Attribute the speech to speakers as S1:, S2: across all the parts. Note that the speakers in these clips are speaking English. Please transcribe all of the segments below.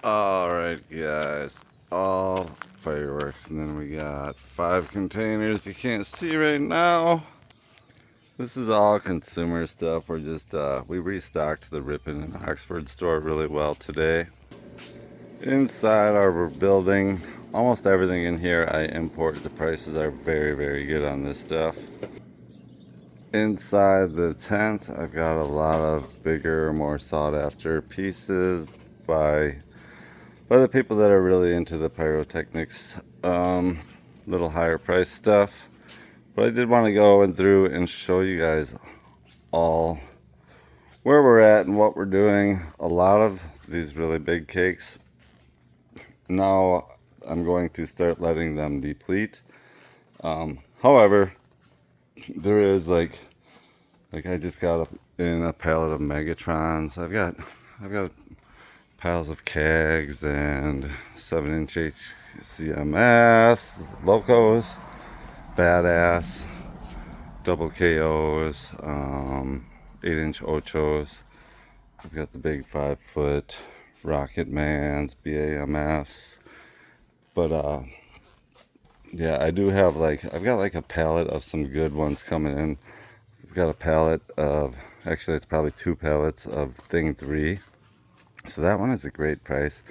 S1: Alright guys, all fireworks, and then we got 5 containers you can't see right now. This is all consumer stuff. We're just, we restocked the Ripon and Oxford store really well today. Inside our building, almost everything in here I import. The prices are very good on this stuff. Inside the tent, I've got a lot of bigger, more sought after pieces by the people that are really into the pyrotechnics, little higher price stuff. But I did want to go through and show you guys all where we're at and what we're doing. A lot of these really big cakes, now I'm going to start letting them deplete. However, there is like I just got in a pallet of Megatrons. I've got piles of kegs and 7-inch HCMFs, Locos, Badass, double KOs, 8-inch Ochos. I've got the big 5-foot Rocket Mans, BAMFs. But yeah, I do have I've got like a pallet of some good ones coming in. I've got a pallet of, actually it's probably 2 pallets of Thing 3. So that one is a great price.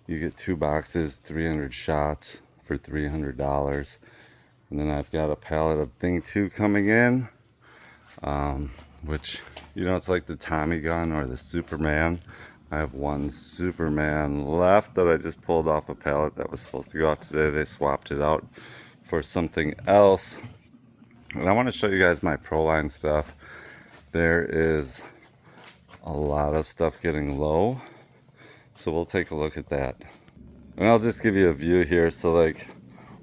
S1: You get 2 boxes, 300 shots for $300. And then I've got a pallet of Thing 2 coming in, which, you know, it's like the Tommy gun or the Superman. I have one Superman left that I just pulled off a pallet that was supposed to go out today. They swapped it out for something else. And I want to show you guys my Proline stuff. There is a lot of stuff getting low, so we'll take a look at that. And I'll just give you a view here. So like,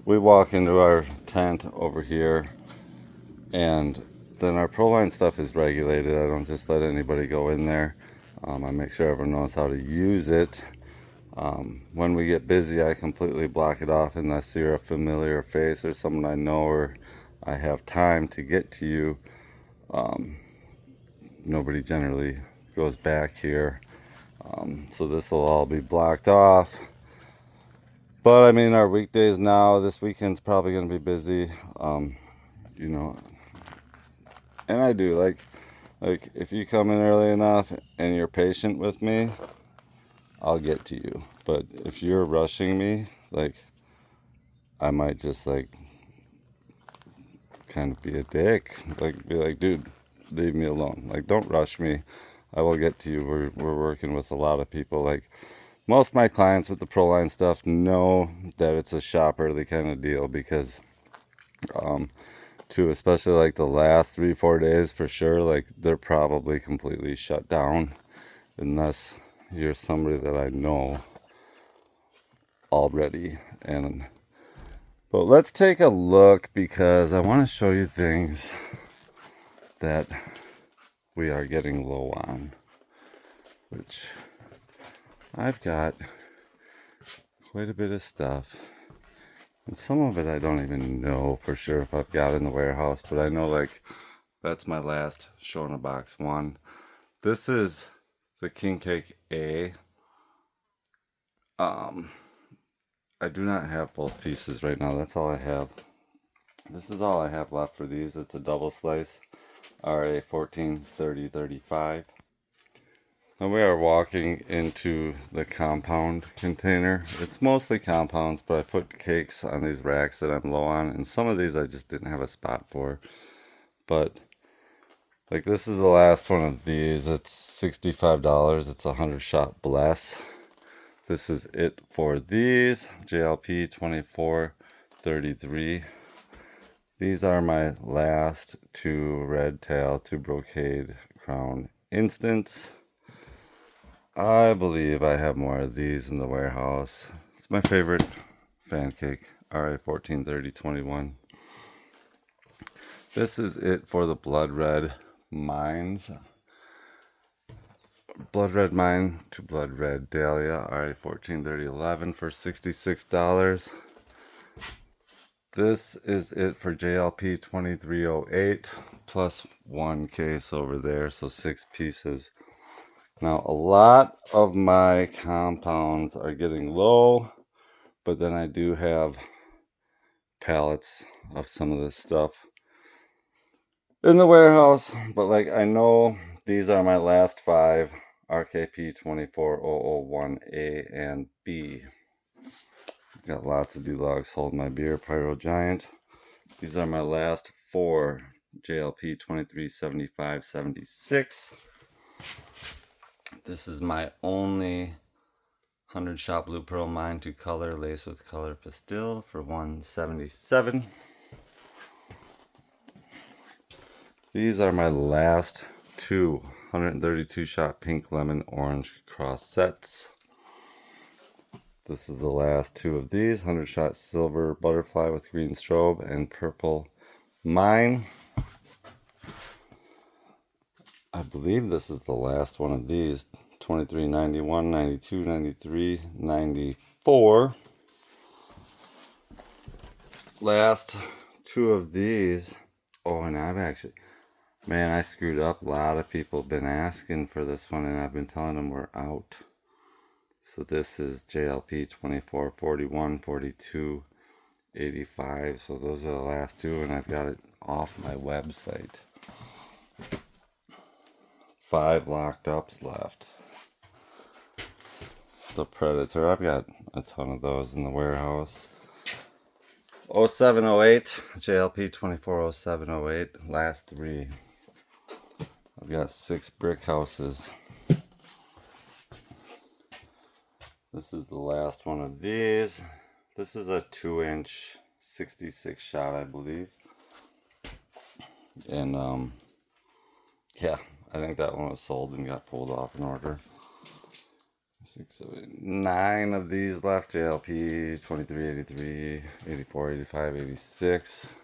S1: we walk into our tent over here, and then our Proline stuff is regulated. I don't just let anybody go in there. I make sure everyone knows how to use it. When we get busy, I completely block it off unless you're a familiar face or someone I know or I have time to get to you. Nobody generally goes back here. So this will all be blocked off. But I mean, our weekdays now, this weekend's probably going to be busy. You know, and I do like if you come in early enough and you're patient with me, I'll get to you. But if you're rushing me, like, I might just like kind of be a dick, like be like, dude, leave me alone. Like, don't rush me. I will get to you. We're working with a lot of people. Like, most of my clients with the Proline stuff know that it's a shop early kind of deal, because to especially like the last 3-4 days for sure, like they're probably completely shut down unless you're somebody that I know already. But let's take a look, because I want to show you things that we are getting low on, which I've got quite a bit of stuff, and some of it I don't even know for sure if I've got in the warehouse, but I know like that's my last show in a box one. This is the King Cake A. I do not have both pieces right now. That's all I have. This is all I have left for these. It's a double slice, RA 143035. Now we are walking into the compound container. It's mostly compounds, but I put cakes on these racks that I'm low on, and some of these I just didn't have a spot for. But like, this is the last one of these. It's $65. It's a 100-shot bless. This is it for these. JLP 2433. These are my last 2 red tail, 2 brocade crown instants. I believe I have more of these in the warehouse. It's my favorite fan cake, RA 143021. This is it for the blood red mines. Blood red mine to blood red dahlia, RA 143011 for $66. This is it for JLP 2308 plus 1 case over there, so 6 pieces. Now, a lot of my compounds are getting low, but then I do have pallets of some of this stuff in the warehouse. But like, I know these are my last 5 RKP 24001A and B. Got lots of D-Logs, Hold My Beer, Pyro Giant. These are my last 4 JLP 237576. This is my only 100-shot Blue Pearl Mine to color, laced with color pastel for 177. These are my last 2 132-shot Pink Lemon Orange cross sets. This is the last 2 of these 100-shot Silver Butterfly with green strobe and purple Mine. I believe this is the last one of these. 23, 91, 92, 93, 94. Last 2 of these. Oh, and I've actually, man, I screwed up. A lot of people have been asking for this one, and I've been telling them we're out. So this is JLP 24, 41, 42, 85. So those are the last 2, and I've got it off my website. 5 locked ups left. The Predator, I've got a ton of those in the warehouse. 0708, JLP 240708, last 3. I've got 6 brick houses. This is the last one of these. This is a 2-inch 66 shot, I believe. And yeah, I think that one was sold and got pulled off an order. 6, 7, 9 of these left. JLP 23, 83, 84, 85, 86.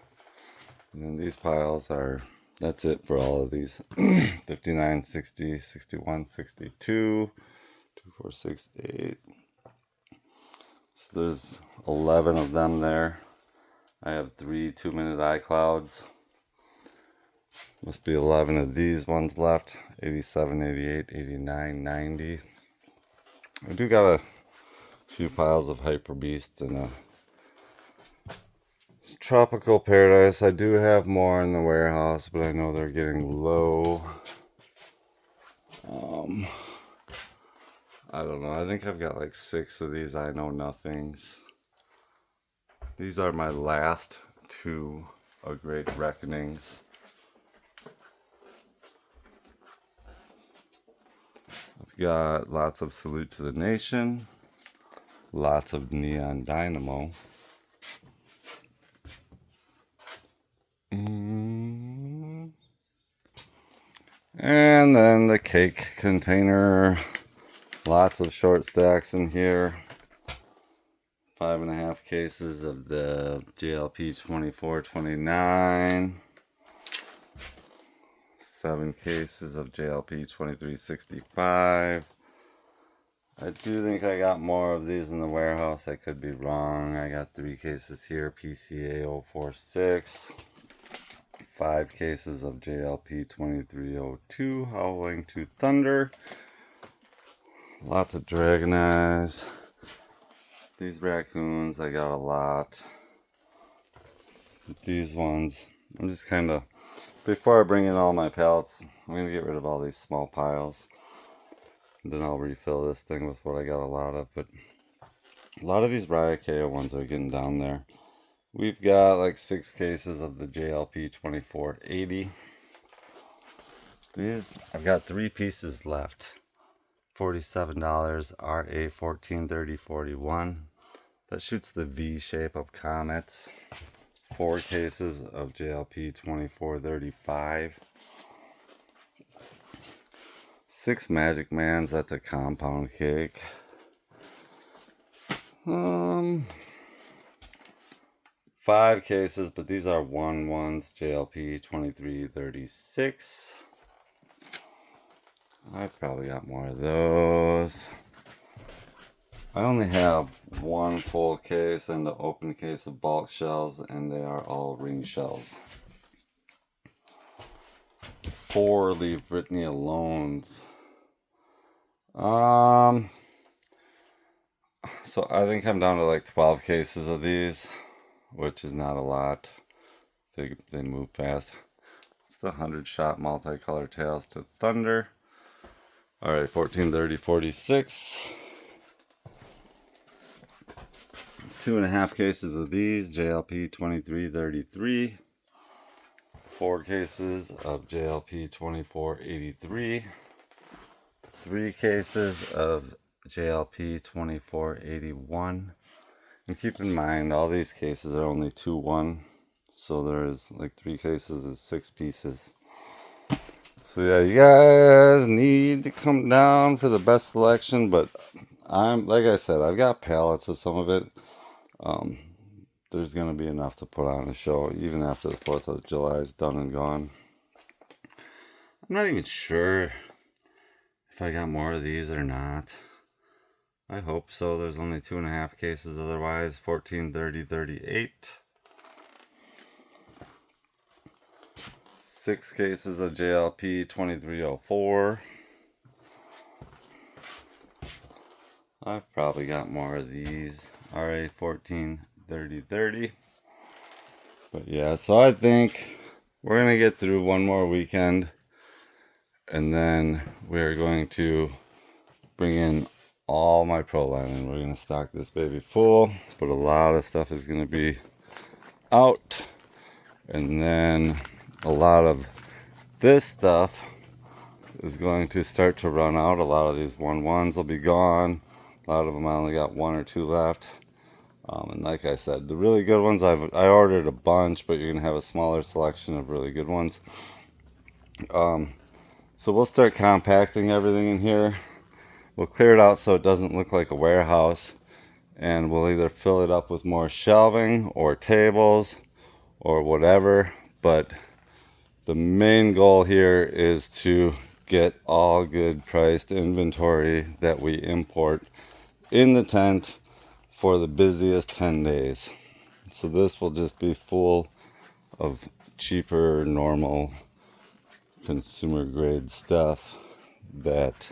S1: And then these piles are, that's it for all of these. 59, 60, 61, 62, 2, 4, 6, 8. So there's 11 of them there. I have 3 2-minute iClouds. Must be 11 of these ones left. 87, 88, 89, 90. I do got a few piles of Hyper Beast and a Tropical Paradise. I do have more in the warehouse, but I know they're getting low. I don't know. I think I've got like 6 of these I Know Nothings. These are my last 2 of Great Reckonings. I've got lots of Salute to the Nation. Lots of Neon Dynamo. And then the cake container. Lots of short stacks in here. 5.5 cases of the JLP 2429. 7 cases of JLP 2365. I do think I got more of these in the warehouse. I could be wrong. I got 3 cases here, PCA 046. 5 cases of JLP 2302, Howling to Thunder. Lots of Dragon Eyes. These raccoons, I got a lot. These ones, I'm just kind of, before I bring in all my pallets, I'm going to get rid of all these small piles. Then I'll refill this thing with what I got a lot of. But a lot of these Raiakea ones are getting down there. We've got like 6 cases of the JLP 2480. These, I've got 3 pieces left. $47, RA 143041. That shoots the V shape of comets. 4 cases of JLP 2435. 6 Magic Mans, that's a compound cake. 5 cases, but these are 1-1s, JLP 2336. I've probably got more of those. I only have 1 full case and an open case of bulk shells, and they are all ring shells. 4 Leave Britney Alone's. So I think I'm down to like 12 cases of these, which is not a lot. They move fast. It's the 100-shot multicolor tails to Thunder. All right, 14, 30, 46. 2.5 cases of these, JLP 2333. 4 cases of JLP 2483. 3 cases of JLP 2481. And keep in mind, all these cases are only 2-1. So there's like 3 cases of 6 pieces. So yeah, you guys need to come down for the best selection. But like I said, I've got pallets of some of it. There's going to be enough to put on a show, even after the 4th of July is done and gone. I'm not even sure if I got more of these or not. I hope so. There's only 2.5 cases otherwise. 14, 30, 38. 6 cases of JLP 2304. I've probably got more of these. RA 14, 30, 30. But yeah, so I think we're going to get through one more weekend. And then we're going to bring in all my Proline and we're going to stock this baby full. But a lot of stuff is going to be out. And then a lot of this stuff is going to start to run out. A lot of these 1-1s will be gone. A lot of them I only got 1 or 2 left. And like I said, the really good ones, I ordered a bunch, but you're going to have a smaller selection of really good ones. So we'll start compacting everything in here. We'll clear it out so it doesn't look like a warehouse. And we'll either fill it up with more shelving or tables or whatever. But the main goal here is to get all good priced inventory that we import in the tent for the busiest 10 days. So this will just be full of cheaper, normal, consumer grade stuff that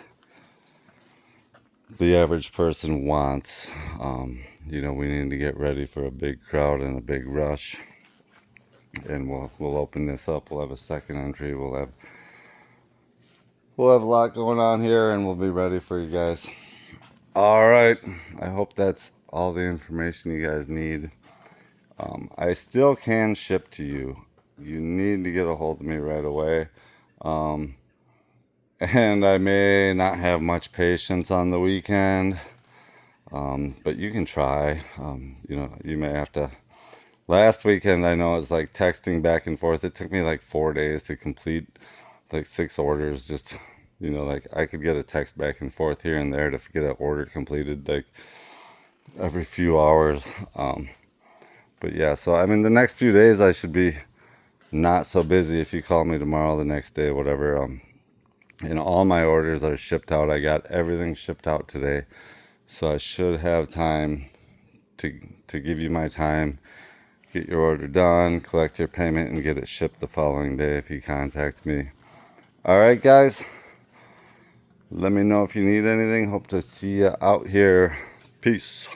S1: the average person wants. You know, we need to get ready for a big crowd and a big rush. And we'll open this up. We'll have a second entry. We'll have a lot going on here, and we'll be ready for you guys. All right. I hope that's all the information you guys need. I still can ship to you. You need to get a hold of me right away. And I may not have much patience on the weekend, but you can try. You know, you may have to. Last weekend, I know it was like texting back and forth. It took me like 4 days to complete like 6 orders. Just, you know, like I could get a text back and forth here and there to get an order completed like every few hours. But yeah, so I mean, the next few days I should be not so busy. If you call me tomorrow, the next day, whatever. And all my orders are shipped out. I got everything shipped out today. So I should have time to give you my time, get your order done, collect your payment, and get it shipped the following day if you contact me. All right, guys. Let me know if you need anything. Hope to see you out here. Peace.